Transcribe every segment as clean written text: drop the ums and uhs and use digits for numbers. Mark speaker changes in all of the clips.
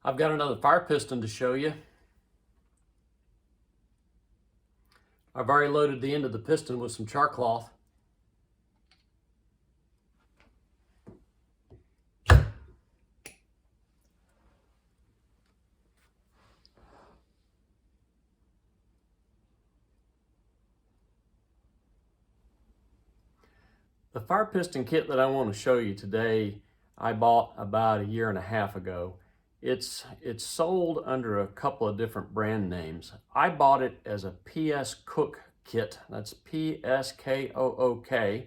Speaker 1: I've got another fire piston to show you. I've already loaded the end of the piston with some char cloth. The fire piston kit that I want to show you today, I bought about 1.5 years ago. It's sold under a couple of different brand names. I bought it as a PSKOOK kit. That's PSKOOK.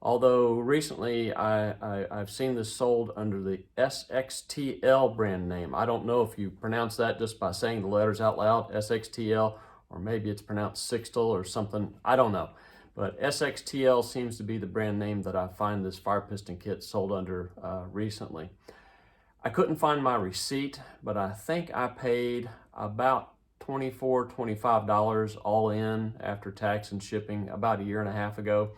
Speaker 1: Although recently I've seen this sold under the SXTL brand name. I don't know if you pronounce that just by saying the letters out loud, SXTL, or maybe it's pronounced Sixtel or something. I don't know. But SXTL seems to be the brand name that I find this fire piston kit sold under recently. I couldn't find my receipt, but I think I paid about $24, $25 all in after tax and shipping about 1.5 years ago.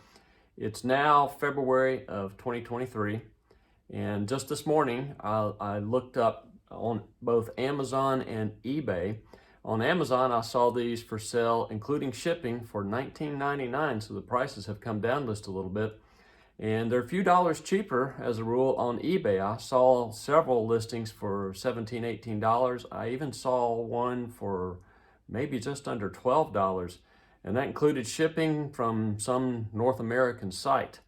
Speaker 1: It's now February of 2023, and just this morning I looked up on both Amazon and eBay. On Amazon, I saw these for sale, including shipping, for $19.99, so the prices have come down just a little bit. And they're a few dollars cheaper, as a rule, on eBay. I saw several listings for $17, $18. I even saw one for maybe just under $12, and that included shipping from some North American site.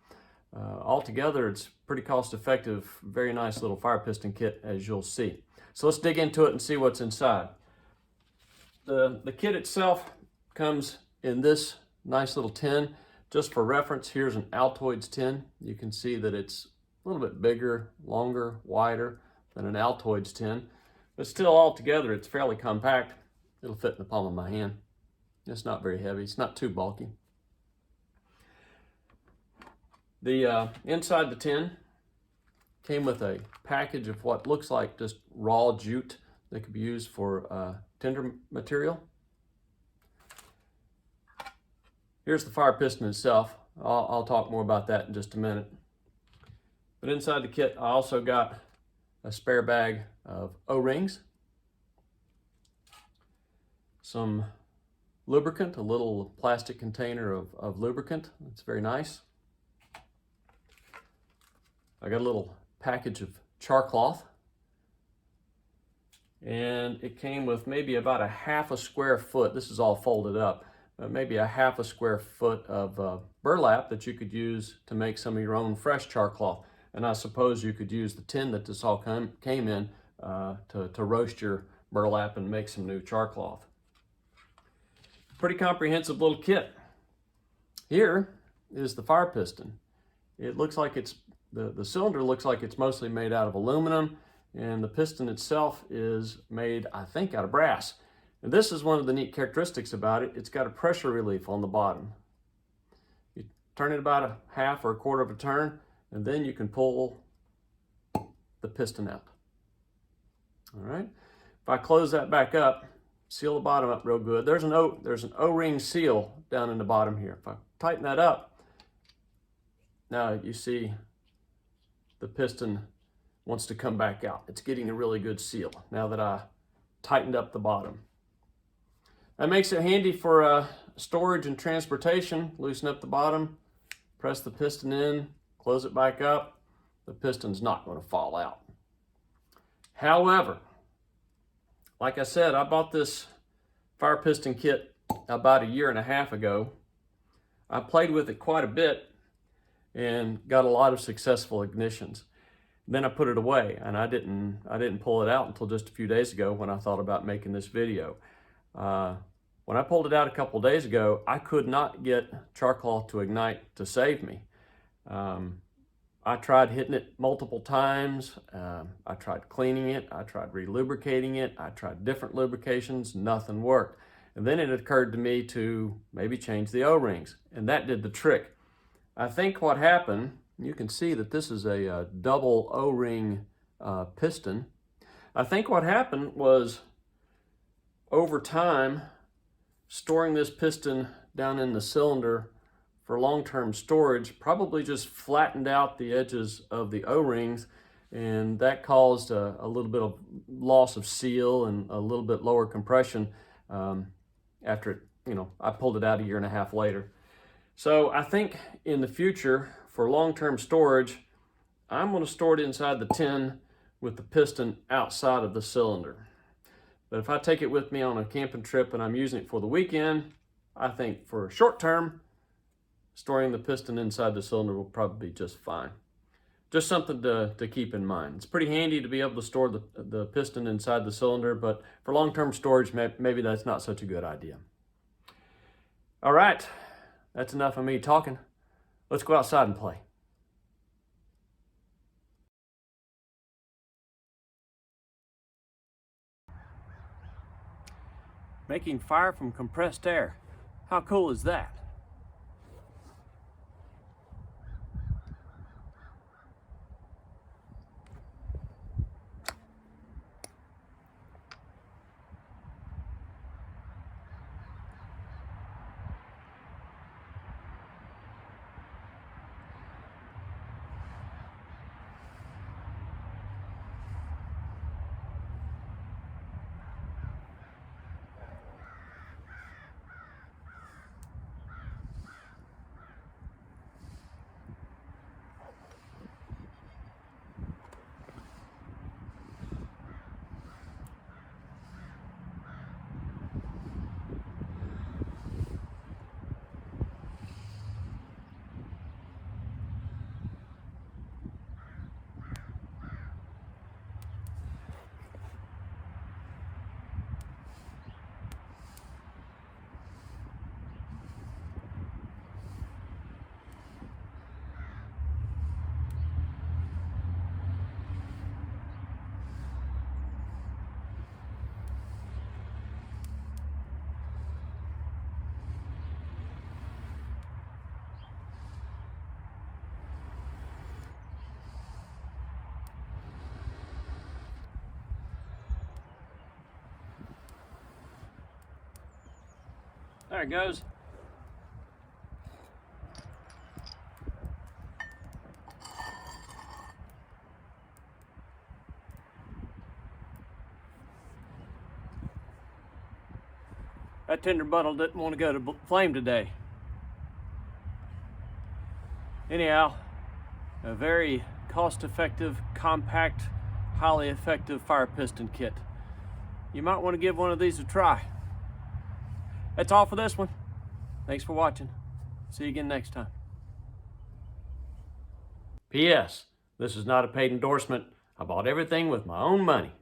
Speaker 1: Altogether, it's pretty cost-effective, very nice little fire piston kit, as you'll see. So let's dig into it and see what's inside. The kit itself comes in this nice little tin. Just for reference, here's an Altoids tin. You can see that it's a little bit bigger, longer, wider than an Altoids tin. But still, all together, it's fairly compact. It'll fit in the palm of my hand. It's not very heavy. It's not too bulky. The inside the tin came with a package of what looks like just raw jute that could be used for tinder material. Here's the fire piston itself. I'll talk more about that in just a minute. But inside the kit, I also got a spare bag of O-rings, some lubricant, a little plastic container of lubricant. It's very nice. I got a little package of char cloth, and it came with maybe about 1/2 square foot. This is all folded up. Maybe 1/2 square foot of burlap that you could use to make some of your own fresh char cloth. And I suppose you could use the tin that this all came in to roast your burlap and make some new char cloth. Pretty comprehensive little kit. Here is the fire piston. It looks like the cylinder looks like it's mostly made out of aluminum, and the piston itself is made, I think, out of brass. And this is one of the neat characteristics about it. It's got a pressure relief on the bottom. You turn it about 1/2 or 1/4 of a turn, and then you can pull the piston out. All right. If I close that back up, seal the bottom up real good. There's an O-ring seal down in the bottom here. If I tighten that up, now you see the piston wants to come back out. It's getting a really good seal now that I tightened up the bottom. That makes it handy for storage and transportation. Loosen up the bottom, press the piston in, close it back up. The piston's not going to fall out. However, like I said, I bought this fire piston kit about 1.5 years ago. I played with it quite a bit and got a lot of successful ignitions. Then I put it away, and I didn't pull it out until just a few days ago when I thought about making this video. When I pulled it out a couple days ago, I could not get char cloth to ignite to save me. I tried hitting it multiple times. I tried cleaning it. I tried relubricating it. I tried different lubrications. Nothing worked. And then it occurred to me to maybe change the O-rings, and that did the trick. I think what happened, you can see that this is a double O-ring piston. I think what happened was, over time, storing this piston down in the cylinder for long-term storage probably just flattened out the edges of the O-rings, and that caused a little bit of loss of seal and a little bit lower compression after it, I pulled it out a year and a half later. So I think in the future, for long-term storage, I'm going to store it inside the tin with the piston outside of the cylinder. But if I take it with me on a camping trip and I'm using it for the weekend, I think for short term, storing the piston inside the cylinder will probably be just fine. Just something to keep in mind. It's pretty handy to be able to store the piston inside the cylinder, but for long-term storage, maybe that's not such a good idea. All right, that's enough of me talking. Let's go outside and play. Making fire from compressed air. How cool is that? There it goes. That tinder bundle didn't want to go to flame today. Anyhow, a very cost-effective, compact, highly effective fire piston kit. You might want to give one of these a try. That's all for this one. Thanks for watching. See you again next time. P.S. This is not a paid endorsement. I bought everything with my own money.